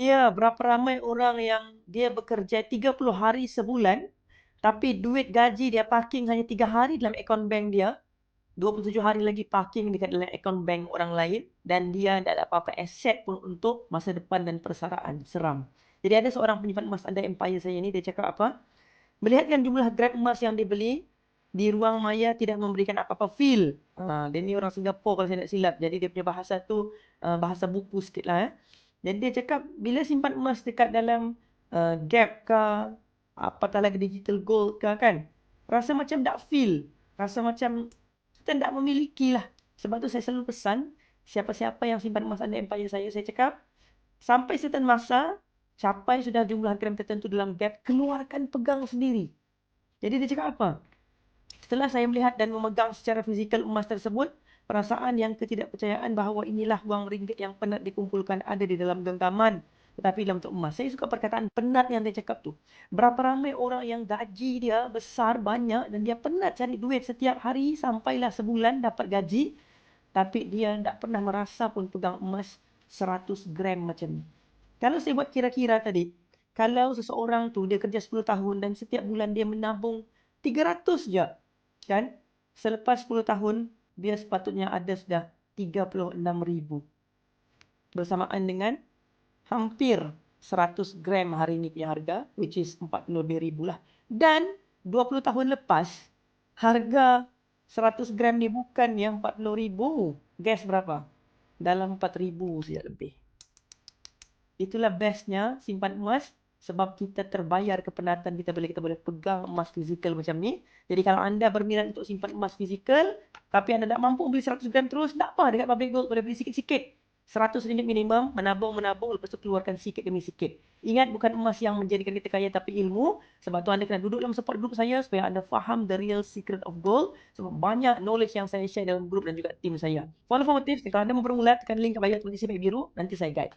Ya, berapa ramai orang yang dia bekerja 30 hari sebulan, tapi duit gaji dia parking hanya 3 hari dalam akaun bank dia, 27 hari lagi parking dekat dalam akaun bank orang lain, dan dia tak ada apa-apa aset pun untuk masa depan dan persaraan. Seram. Jadi ada seorang penyimpan emas Andai Empire saya ni, dia cakap apa? Melihatkan jumlah gram emas yang dibeli, di ruang maya tidak memberikan apa-apa feel. Dia ni orang Singapura kalau saya tak silap. Jadi dia punya bahasa tu bahasa buku sikit lah. Jadi dia cakap bila simpan emas dekat dalam Gap ke, apatah lagi digital gold ke kan, rasa macam tak feel. Rasa macam kita tak memiliki lah. Sebab tu saya selalu pesan, siapa-siapa yang simpan emas Andai Empire saya cakap, sampai certain masa, capai sudah jumlah gram tertentu dalam Gap, keluarkan pegang sendiri. Jadi dia cakap apa? Setelah saya melihat dan memegang secara fizikal emas tersebut, perasaan yang ketidakpercayaan bahawa inilah wang ringgit yang penat dikumpulkan ada di dalam genggaman. Tetapi dalam bentuk emas. Saya suka perkataan penat yang dia cakap tu. Berapa ramai orang yang gaji dia besar, banyak, dan dia penat cari duit setiap hari sampailah sebulan dapat gaji. Tapi dia tak pernah merasa pun pegang emas 100 gram macam ni. Kalau saya buat kira-kira tadi, kalau seseorang tu dia kerja 10 tahun dan setiap bulan dia menabung 300 je, kan? Selepas 10 tahun, dia sepatutnya ada sudah 36,000. Bersamaan dengan hampir 100 gram hari ini punya harga, which is 40 lebih ribu lah. Dan 20 tahun lepas, harga 100 gram ni bukan yang 40 ribu. Guess berapa? Dalam 4 ribu saja lebih. Itulah bestnya simpan emas, sebab kita terbayar kepenatan kita bila kita boleh pegang emas fizikal macam ni. Jadi kalau anda berminat untuk simpan emas fizikal, tapi anda tak mampu beli 100 gram terus, tak apa, dekat Public Gold boleh beli sikit-sikit. RM100 minimum, menabung, lepas tu keluarkan sikit demi sikit. Ingat, bukan emas yang menjadikan kita kaya, tapi ilmu. Sebab tu anda kena duduk dalam support group saya, supaya anda faham the real secret of gold. Sebab banyak knowledge yang saya share dalam group dan juga tim saya. For informative, kalau anda mau bermula, tekan link kat bio notifikasi biru, nanti saya guide.